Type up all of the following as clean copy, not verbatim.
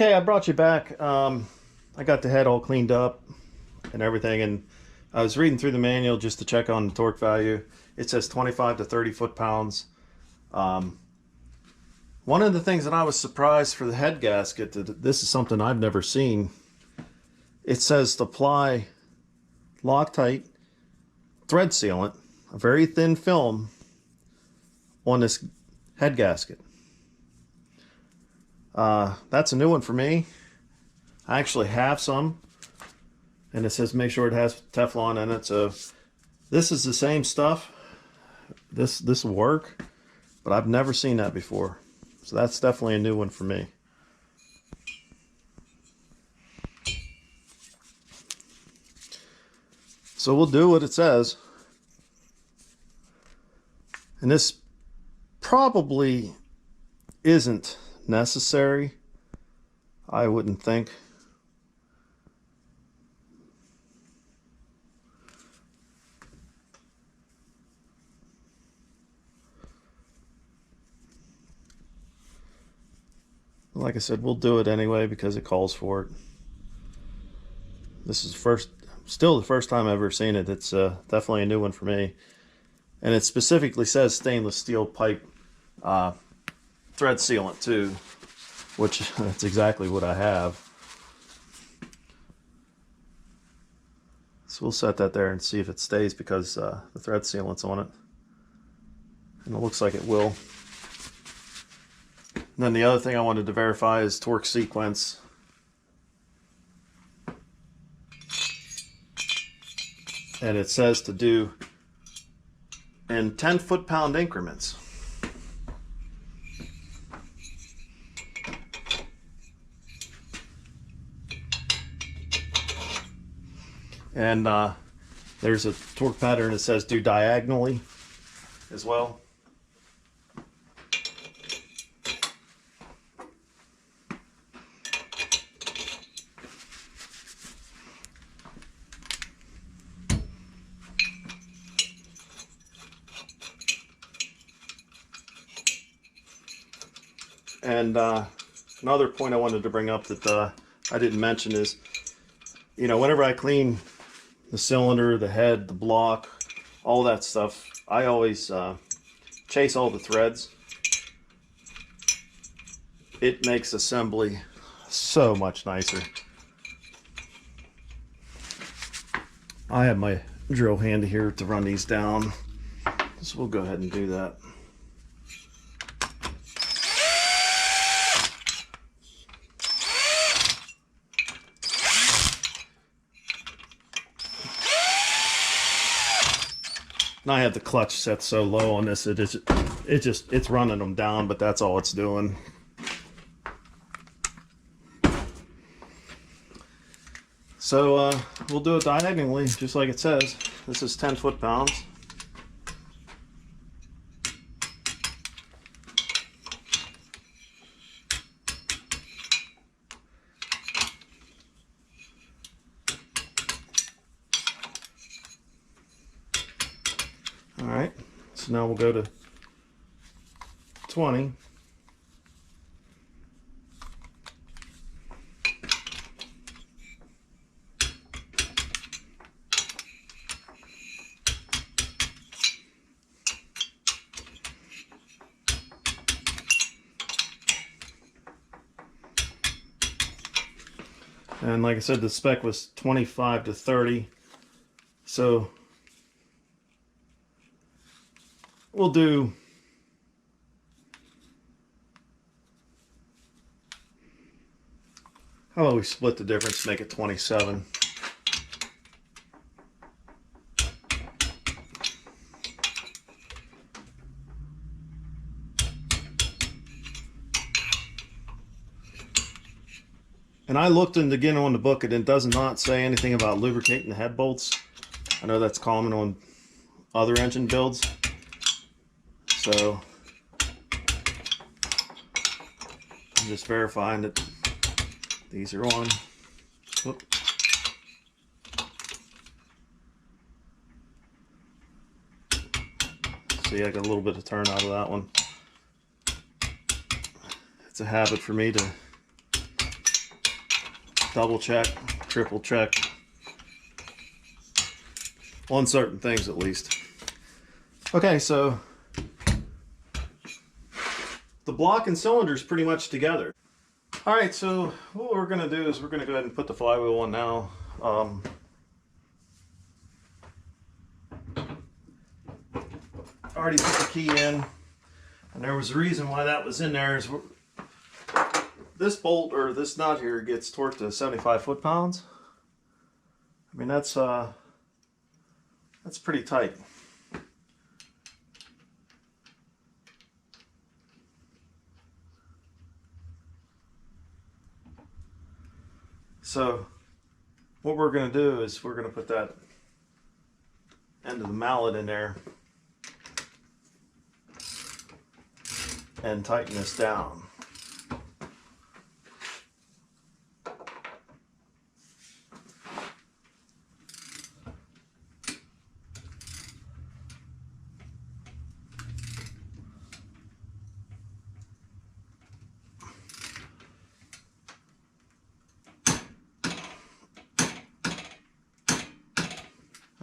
Okay, I brought you back. I got the head all cleaned up and everything, and I was reading through the manual just to check on the torque value. It says 25 to 30 foot-pounds. One of the things that I was surprised for the head gasket, that this is something I've never seen. It says to apply Loctite thread sealant, a very thin film, on this head gasket. That's a new one for me. I actually have some, and it says make sure it has Teflon in it. So this is the same stuff. This will work, but I've never seen that before. So that's definitely a new one for me. So we'll do what it says. And this probably isn't necessary, I wouldn't think. Like I said, we'll do it anyway because it calls for it. This is still the first time I've ever seen it. It's definitely a new one for me. And it specifically says stainless steel pipe thread sealant too, which that's exactly what I have. So we'll set that there and see if it stays because the thread sealant's on it. And it looks like it will. And then the other thing I wanted to verify is torque sequence. And it says to do in 10 foot-pound increments. And there's a torque pattern that says do diagonally as well. And another point I wanted to bring up that I didn't mention is, you know, whenever I clean the cylinder, the head, the block, all that stuff, I always chase all the threads. It makes assembly so much nicer. I have my drill handy here to run these down, so we'll go ahead and do that. And I have the clutch set so low on this, it's running them down, but that's all it's doing. So we'll do it diagonally, just like it says. This is 10 foot-pounds. All right, so now we'll go to 20. And like I said, the spec was 25 to 30. So we'll do how about we split the difference, make it 27. And I looked in again on the book, and it does not say anything about lubricating the head bolts. I know that's common on other engine builds. So I'm just verifying that these are on. Whoop. See, I got a little bit of turn out of that one. It's a habit for me to double check, triple check on certain things at least. Okay, so the block and cylinder is pretty much together. All right, so what we're gonna do is we're gonna go ahead and put the flywheel on now. Already put the key in, and there was a reason why that was in there. Is this bolt or this nut here gets torqued to 75 foot-pounds. I mean, that's pretty tight. So what we're going to do is we're going to put that end of the mallet in there and tighten this down.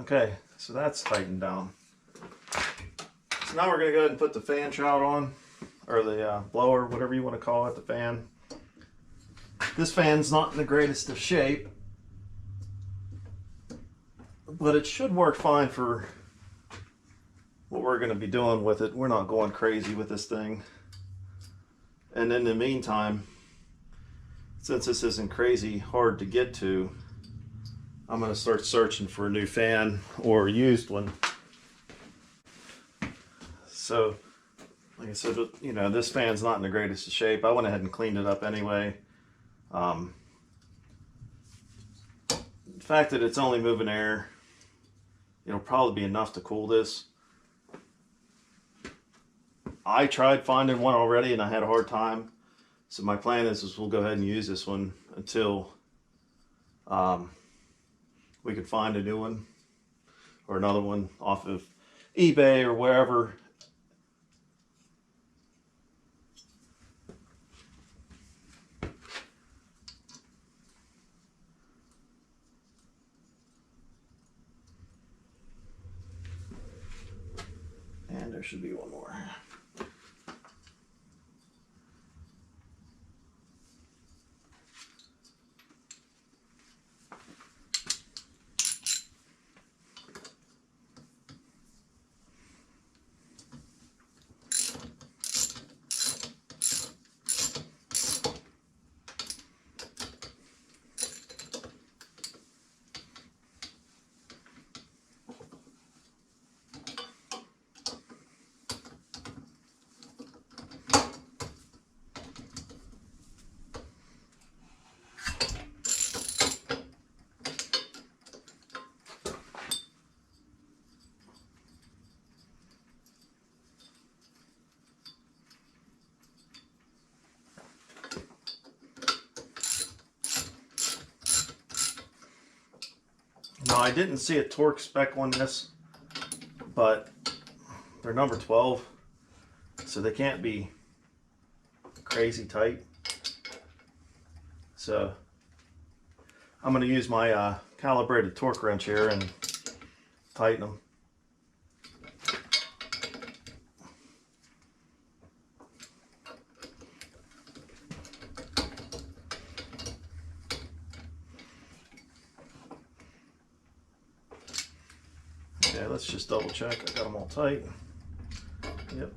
Okay, so that's tightened down. So now we're going to go ahead and put the fan shroud on, or the blower, whatever you want to call it, the fan. This fan's not in the greatest of shape, but it should work fine for what we're going to be doing with it. We're not going crazy with this thing. And in the meantime, since this isn't crazy hard to get to, I'm going to start searching for a new fan or a used one. So, like I said, you know, this fan's not in the greatest of shape. I went ahead and cleaned it up anyway. The fact that it's only moving air, it'll probably be enough to cool this. I tried finding one already and I had a hard time. So my plan is we'll go ahead and use this one until we could find a new one or another one off of eBay or wherever. And there should be one more. Now, I didn't see a torque spec on this, but they're number 12, so they can't be crazy tight. So I'm going to use my calibrated torque wrench here and tighten them. Okay, let's just double check. I got them all tight. Yep.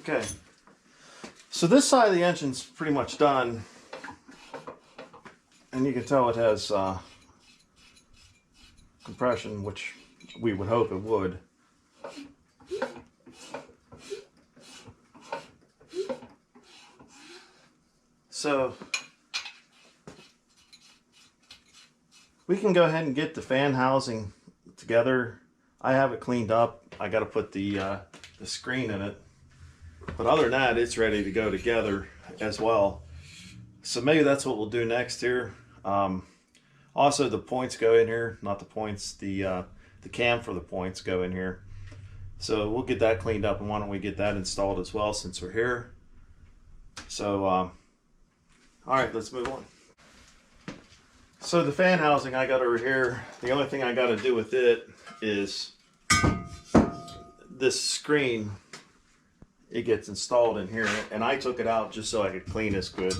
Okay, so this side of the engine's pretty much done, and you can tell it has compression, which we would hope it would. So we can go ahead and get the fan housing together. I have it cleaned up. I got to put the screen in it. But other than that, it's ready to go together as well. So maybe that's what we'll do next here. Also, the points go in here, not the points, the cam for the points go in here. So we'll get that cleaned up, and why don't we get that installed as well since we're here. So, all right, let's move on. So the fan housing I got over here, the only thing I got to do with it is this screen. It gets installed in here, and I took it out just so I could clean this good.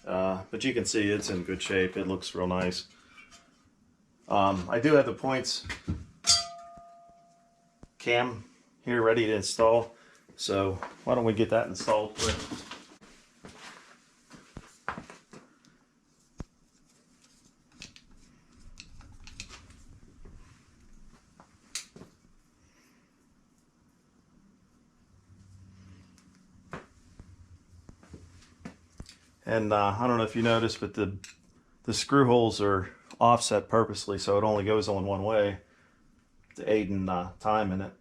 But you can see it's in good shape. It looks real nice. I do have the points cam here ready to install. So why don't we get that installed quick. And I don't know if you noticed, but the screw holes are offset purposely, so it only goes on one way to aid in time in it.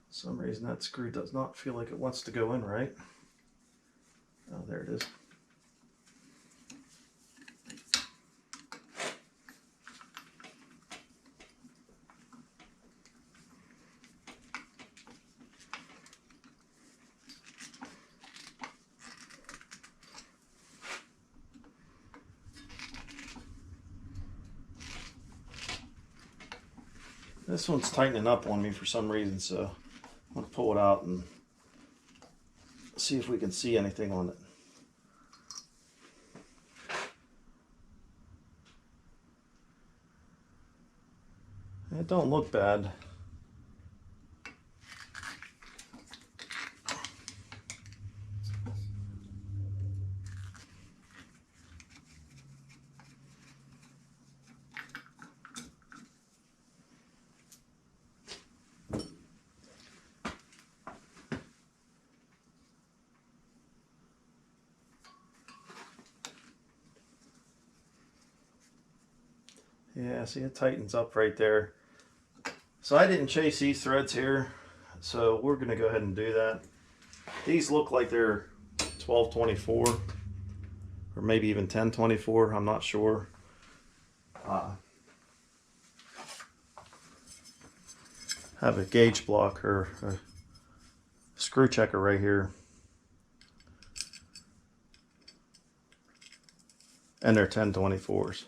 For some reason that screw does not feel like it wants to go in right. Oh, there it is. This one's tightening up on me for some reason, so I'm going to pull it out and see if we can see anything on it. It don't look bad. Yeah, see, it tightens up right there. So I didn't chase these threads here, so we're going to go ahead and do that. These look like they're 1224 or maybe even 1024, I'm not sure. Have a gauge block or a screw checker right here. And they're 1024s.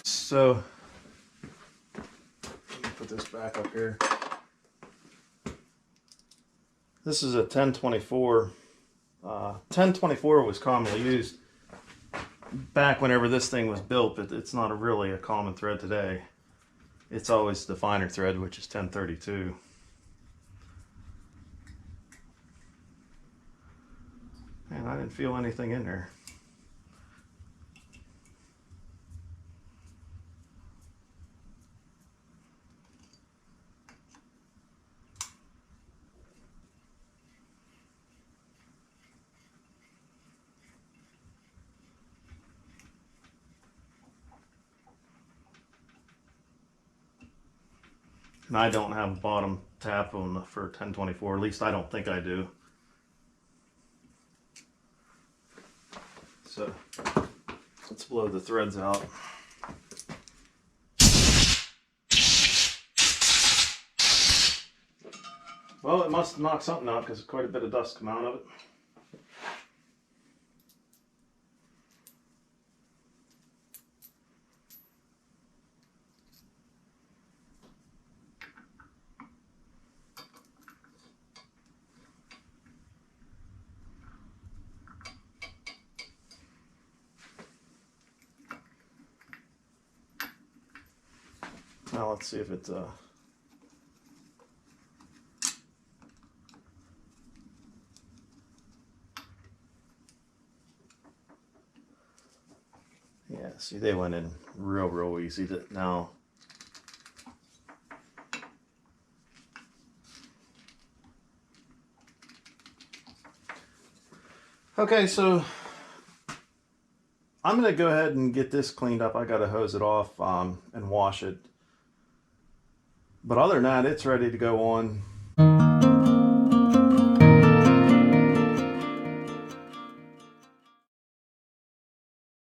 So, let me put this back up here. This is a 1024. 1024 was commonly used back whenever this thing was built, but it's not really a common thread today. It's always the finer thread, which is 1032. And I didn't feel anything in there. And I don't have a bottom tap on for 1024, at least I don't think I do. So let's blow the threads out. Well, it must knock something out because quite a bit of dust come out of it. Now let's see if it's Yeah, see, they went in real easy. Now, okay, so I'm going to go ahead and get this cleaned up. I got to hose it off and wash it. But other than that, it's ready to go on.